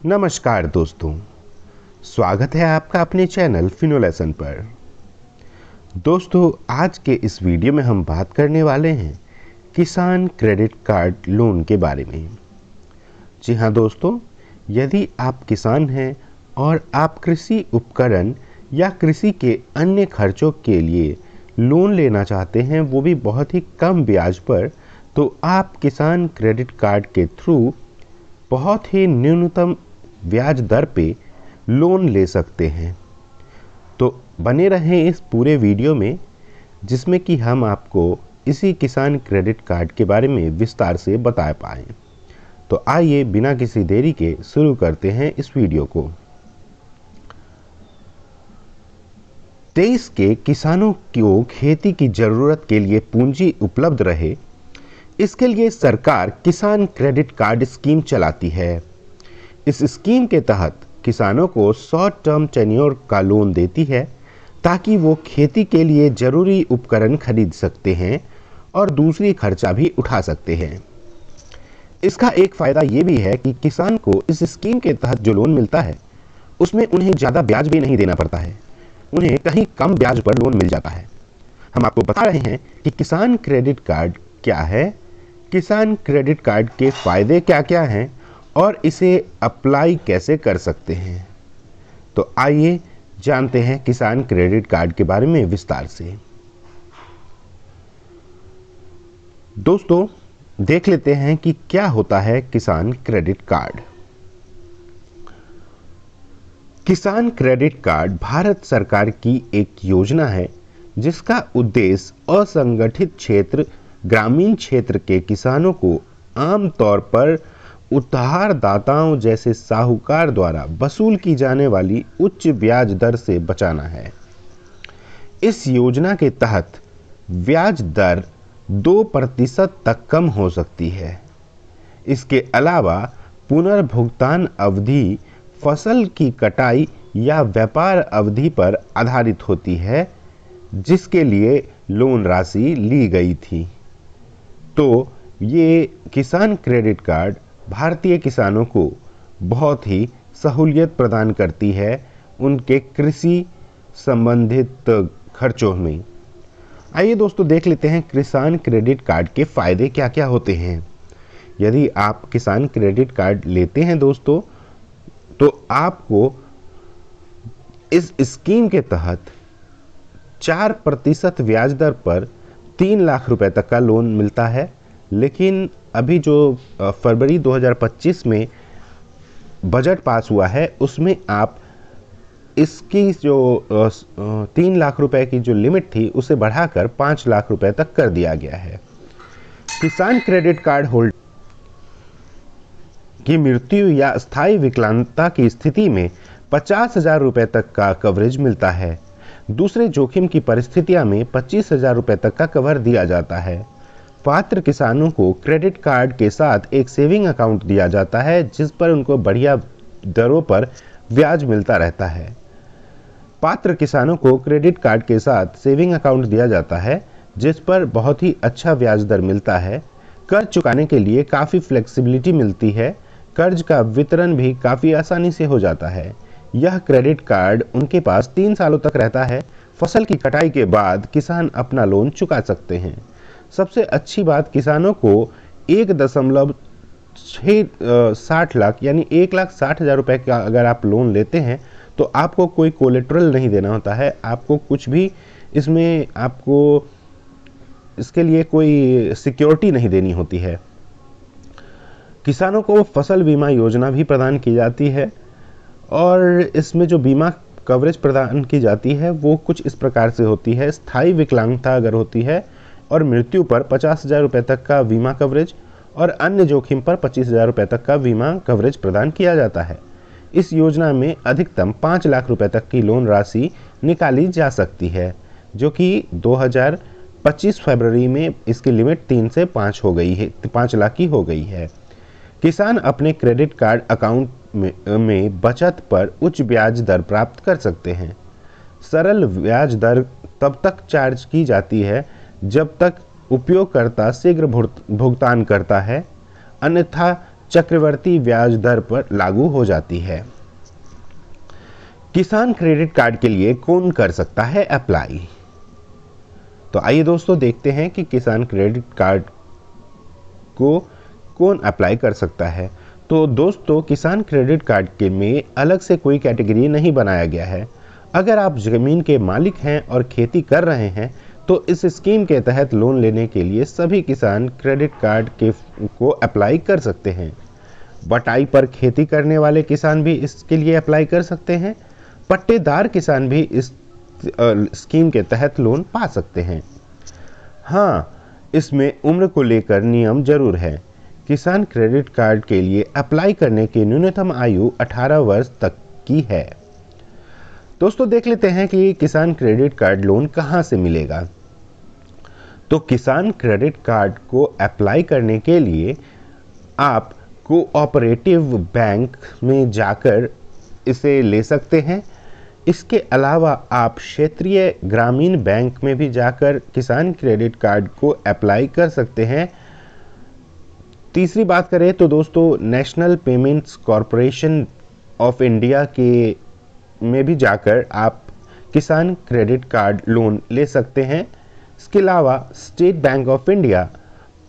नमस्कार दोस्तों, स्वागत है आपका अपने चैनल फिनोलेसन पर। दोस्तों, आज के इस वीडियो में हम बात करने वाले हैं किसान क्रेडिट कार्ड लोन के बारे में। जी हाँ दोस्तों, यदि आप किसान हैं और आप कृषि उपकरण या कृषि के अन्य खर्चों के लिए लोन लेना चाहते हैं, वो भी बहुत ही कम ब्याज पर, तो आप किसान क्रेडिट कार्ड के थ्रू बहुत ही न्यूनतम ब्याज दर पे लोन ले सकते हैं। तो बने रहें इस पूरे वीडियो में, जिसमें कि हम आपको इसी किसान क्रेडिट कार्ड के बारे में विस्तार से बता पाएँ। तो आइए बिना किसी देरी के शुरू करते हैं इस वीडियो को। देश के किसानों को खेती की ज़रूरत के लिए पूंजी उपलब्ध रहे, इसके लिए सरकार किसान क्रेडिट कार्ड स्कीम चलाती है। इस स्कीम के तहत किसानों को शॉर्ट टर्म टेन्योर का लोन देती है, ताकि वो खेती के लिए ज़रूरी उपकरण खरीद सकते हैं और दूसरी खर्चा भी उठा सकते हैं। इसका एक फ़ायदा ये भी है कि किसान को इस स्कीम के तहत जो लोन मिलता है, उसमें उन्हें ज़्यादा ब्याज भी नहीं देना पड़ता है, उन्हें कहीं कम ब्याज पर लोन मिल जाता है। हम आपको बता रहे हैं कि किसान क्रेडिट कार्ड क्या है, किसान क्रेडिट कार्ड के फ़ायदे क्या क्या हैं और इसे अप्लाई कैसे कर सकते हैं। तो आइए जानते हैं किसान क्रेडिट कार्ड के बारे में विस्तार से। दोस्तों, देख लेते हैं कि क्या होता है किसान क्रेडिट कार्ड। किसान क्रेडिट कार्ड भारत सरकार की एक योजना है, जिसका उद्देश्य असंगठित क्षेत्र, ग्रामीण क्षेत्र के किसानों को आमतौर पर उधारदाताओं जैसे साहूकार द्वारा वसूल की जाने वाली उच्च ब्याज दर से बचाना है। इस योजना के तहत ब्याज दर 2% तक कम हो सकती है। इसके अलावा पुनर्भुगतान अवधि फसल की कटाई या व्यापार अवधि पर आधारित होती है, जिसके लिए लोन राशि ली गई थी। तो ये किसान क्रेडिट कार्ड भारतीय किसानों को बहुत ही सहूलियत प्रदान करती है उनके कृषि संबंधित खर्चों में। आइए दोस्तों, देख लेते हैं किसान क्रेडिट कार्ड के फ़ायदे क्या क्या होते हैं। यदि आप किसान क्रेडिट कार्ड लेते हैं दोस्तों, तो आपको इस स्कीम के तहत 4% ब्याज दर पर 3 लाख रुपए तक का लोन मिलता है। लेकिन अभी जो फरवरी 2025 में बजट पास हुआ है, उसमें आप इसकी जो 3 लाख रुपए की जो लिमिट थी, उसे बढ़ाकर 5 लाख रुपए तक कर दिया गया है। किसान क्रेडिट कार्ड होल्डर की मृत्यु या स्थायी विकलांगता की स्थिति में 50,000 रुपए तक का कवरेज मिलता है। दूसरे जोखिम की परिस्थितियों में 25,000 रुपए तक का कवर दिया जाता है। पात्र किसानों को क्रेडिट कार्ड के साथ एक सेविंग अकाउंट दिया जाता है, जिस पर उनको बढ़िया दरों पर ब्याज मिलता रहता है। पात्र किसानों को क्रेडिट कार्ड के साथ सेविंग अकाउंट दिया जाता है, जिस पर बहुत ही अच्छा ब्याज दर मिलता है। कर्ज चुकाने के लिए काफ़ी फ्लेक्सिबिलिटी मिलती है। कर्ज का वितरण भी काफ़ी आसानी से हो जाता है। यह क्रेडिट कार्ड उनके पास 3 सालों तक रहता है। फसल की कटाई के बाद किसान अपना लोन चुका सकते हैं। सबसे अच्छी बात, किसानों को 1.60 लाख यानी 1,60,000 रुपए का अगर आप लोन लेते हैं, तो आपको कोई कोलेट्रल नहीं देना होता है। आपको कुछ भी इसमें आपको इसके लिए कोई सिक्योरिटी नहीं देनी होती है। किसानों को फसल बीमा योजना भी प्रदान की जाती है, और इसमें जो बीमा कवरेज प्रदान की जाती है वो कुछ इस प्रकार से होती है। स्थायी विकलांगता अगर होती है और मृत्यु पर 50,000 रुपए तक का बीमा कवरेज, और अन्य जोखिम पर 25,000 रुपए तक का बीमा कवरेज प्रदान किया जाता है। इस योजना में अधिकतम 5 लाख रुपए तक की लोन राशि निकाली जा सकती है, जो कि 2025 फरवरी में इसकी लिमिट 3 से 5 हो गई है, 5 लाख की हो गई है। किसान अपने क्रेडिट कार्ड अकाउंट में बचत पर उच्च ब्याज दर प्राप्त कर सकते हैं। सरल ब्याज दर तब तक चार्ज की जाती है जब तक उपयोगकर्ता शीघ्र भुगतान करता है, अन्यथा चक्रवर्ती ब्याज दर पर लागू हो जाती है। किसान क्रेडिट कार्ड के लिए कौन कर सकता है अप्लाई? तो आइए दोस्तों देखते हैं कि किसान क्रेडिट कार्ड को कौन अप्लाई कर सकता है। तो दोस्तों किसान क्रेडिट कार्ड के में अलग से कोई कैटेगरी नहीं बनाया गया है। अगर आप ज़मीन के मालिक हैं और खेती कर रहे हैं तो इस स्कीम के तहत लोन लेने के लिए सभी किसान क्रेडिट कार्ड को अप्लाई कर सकते हैं। बटाई पर खेती करने वाले किसान भी इसके लिए अप्लाई कर सकते हैं। पट्टेदार किसान भी इस स्कीम के तहत लोन पा सकते हैं। हाँ, इसमें उम्र को लेकर नियम जरूर है। किसान क्रेडिट कार्ड के लिए अप्लाई करने की न्यूनतम आयु 18 वर्ष तक की है। दोस्तों देख लेते हैं कि किसान क्रेडिट कार्ड लोन कहां से मिलेगा। तो किसान क्रेडिट कार्ड को अप्लाई करने के लिए आप कोऑपरेटिव बैंक में जाकर इसे ले सकते हैं। इसके अलावा आप क्षेत्रीय ग्रामीण बैंक में भी जाकर किसान क्रेडिट कार्ड को अप्लाई कर सकते हैं। तीसरी बात करें तो दोस्तों national payments corporation of India के में भी जाकर आप किसान क्रेडिट कार्ड लोन ले सकते हैं। इसके अलावा state bank of India,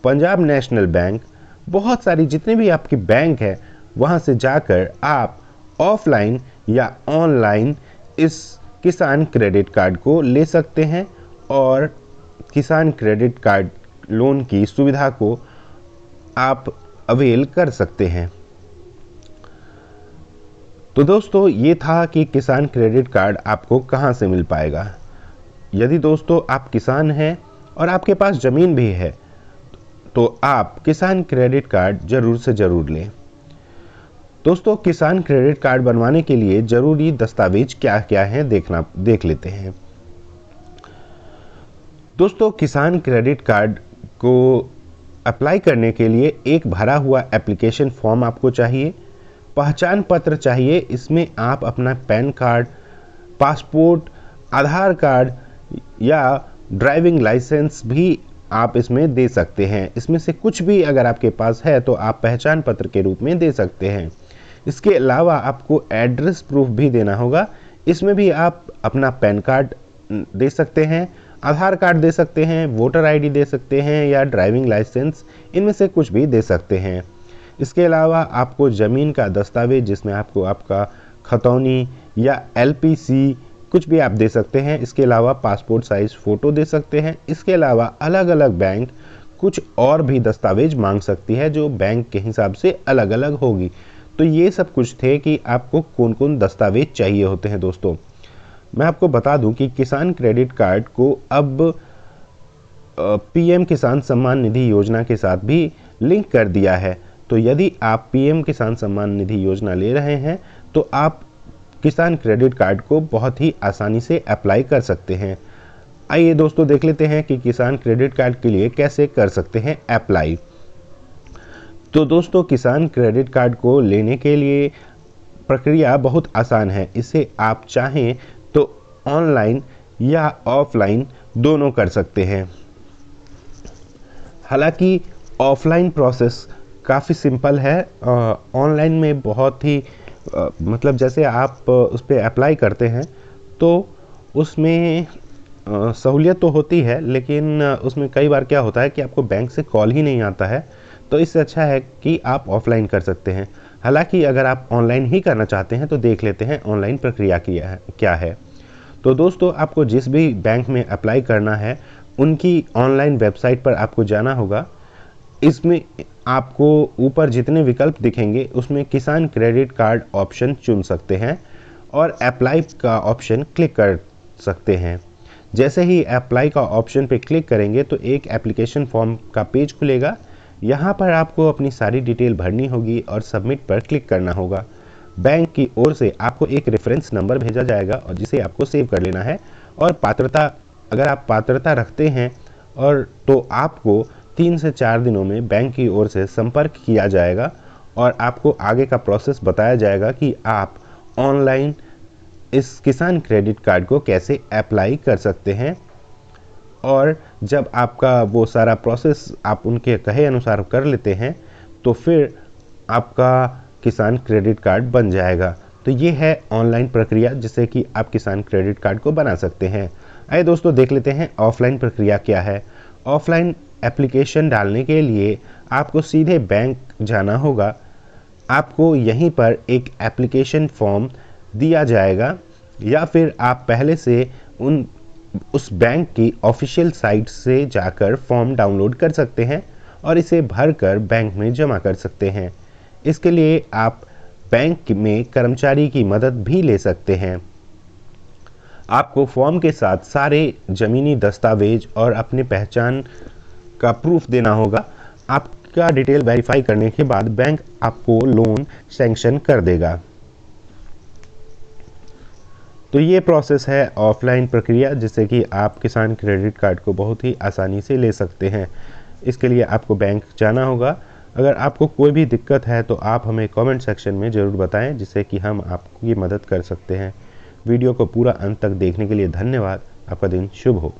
Punjab national bank, बहुत सारी जितने भी आपके बैंक हैं वहां से जाकर आप ऑफलाइन या ऑनलाइन इस किसान क्रेडिट कार्ड को ले सकते हैं और किसान क्रेडिट कार्ड लोन की सुविधा को आप अवेल कर सकते हैं। तो दोस्तों ये था कि किसान क्रेडिट कार्ड आपको कहां से मिल पाएगा। यदि दोस्तों आप किसान हैं और आपके पास ज़मीन भी है तो आप किसान क्रेडिट कार्ड जरूर से जरूर लें। दोस्तों किसान क्रेडिट कार्ड बनवाने के लिए जरूरी दस्तावेज क्या क्या हैं देख लेते हैं। दोस्तों किसान क्रेडिट कार्ड को अप्लाई करने के लिए एक भरा हुआ एप्लीकेशन फॉर्म आपको चाहिए, पहचान पत्र चाहिए। इसमें आप अपना पैन कार्ड, पासपोर्ट, आधार कार्ड या ड्राइविंग लाइसेंस भी आप इसमें दे सकते हैं। इसमें से कुछ भी अगर आपके पास है तो आप पहचान पत्र के रूप में दे सकते हैं। इसके अलावा आपको एड्रेस प्रूफ भी देना होगा। इसमें भी आप अपना पैन कार्ड दे सकते हैं, आधार कार्ड दे सकते हैं, वोटर आईडी दे सकते हैं या ड्राइविंग लाइसेंस, इनमें से कुछ भी दे सकते हैं। इसके अलावा आपको ज़मीन का दस्तावेज जिसमें आपको आपका खतौनी या एलपीसी कुछ भी आप दे सकते हैं। इसके अलावा पासपोर्ट साइज फ़ोटो दे सकते हैं। इसके अलावा अलग अलग बैंक कुछ और भी दस्तावेज मांग सकती है जो बैंक के हिसाब से अलग अलग होगी। तो ये सब कुछ थे कि आपको कौन कौन दस्तावेज चाहिए होते हैं। दोस्तों मैं आपको बता दूं कि किसान क्रेडिट कार्ड को अब पीएम किसान सम्मान निधि योजना के साथ भी लिंक कर दिया है। तो यदि आप पीएम किसान सम्मान निधि योजना ले रहे हैं तो आप किसान क्रेडिट कार्ड को बहुत ही आसानी से अप्लाई कर सकते हैं। आइए दोस्तों देख लेते हैं कि किसान क्रेडिट कार्ड के लिए कैसे कर सकते हैं अप्लाई। तो दोस्तों किसान क्रेडिट कार्ड को लेने के लिए प्रक्रिया बहुत आसान है। इसे आप चाहें तो ऑनलाइन या ऑफलाइन दोनों कर सकते हैं। हालांकि ऑफलाइन प्रोसेस काफ़ी सिंपल है। ऑनलाइन में बहुत ही मतलब जैसे आप उस पर अप्लाई करते हैं तो उसमें सहूलियत तो होती है, लेकिन उसमें कई बार क्या होता है कि आपको बैंक से कॉल ही नहीं आता है। तो इससे अच्छा है कि आप ऑफलाइन कर सकते हैं। हालांकि अगर आप ऑनलाइन ही करना चाहते हैं तो देख लेते हैं ऑनलाइन प्रक्रिया क्या है। तो दोस्तों आपको जिस भी बैंक में अप्लाई करना है उनकी ऑनलाइन वेबसाइट पर आपको जाना होगा। इसमें आपको ऊपर जितने विकल्प दिखेंगे उसमें किसान क्रेडिट कार्ड ऑप्शन चुन सकते हैं और अप्लाई का ऑप्शन क्लिक कर सकते हैं। जैसे ही अप्लाई का ऑप्शन पे क्लिक करेंगे तो एक एप्लीकेशन फॉर्म का पेज खुलेगा। यहाँ पर आपको अपनी सारी डिटेल भरनी होगी और सबमिट पर क्लिक करना होगा। बैंक की ओर से आपको एक रेफरेंस नंबर भेजा जाएगा और जिसे आपको सेव कर लेना है। और अगर आप पात्रता रखते हैं और तो आपको 3 से 4 दिनों में बैंक की ओर से संपर्क किया जाएगा और आपको आगे का प्रोसेस बताया जाएगा कि आप ऑनलाइन इस किसान क्रेडिट कार्ड को कैसे अप्लाई कर सकते हैं। और जब आपका वो सारा प्रोसेस आप उनके कहे अनुसार कर लेते हैं तो फिर आपका किसान क्रेडिट कार्ड बन जाएगा। तो ये है ऑनलाइन प्रक्रिया जिससे कि आप किसान क्रेडिट कार्ड को बना सकते हैं। आइए दोस्तों देख लेते हैं ऑफलाइन प्रक्रिया क्या है। ऑफलाइन एप्लीकेशन डालने के लिए आपको सीधे बैंक जाना होगा। आपको यहीं पर एक एप्लीकेशन फॉर्म दिया जाएगा या फिर आप पहले से उस बैंक की ऑफिशियल साइट से जाकर फॉर्म डाउनलोड कर सकते हैं और इसे भरकर बैंक में जमा कर सकते हैं। इसके लिए आप बैंक में कर्मचारी की मदद भी ले सकते हैं। आपको फॉर्म के साथ सारे ज़मीनी दस्तावेज और अपनी पहचान का प्रूफ देना होगा। आपका डिटेल वेरीफाई करने के बाद बैंक आपको लोन सैंक्शन कर देगा। तो ये प्रोसेस है ऑफलाइन प्रक्रिया जिससे कि आप किसान क्रेडिट कार्ड को बहुत ही आसानी से ले सकते हैं। इसके लिए आपको बैंक जाना होगा। अगर आपको कोई भी दिक्कत है तो आप हमें कमेंट सेक्शन में ज़रूर बताएं जिससे कि हम आपकी मदद कर सकते हैं। वीडियो को पूरा अंत तक देखने के लिए धन्यवाद। आपका दिन शुभ हो।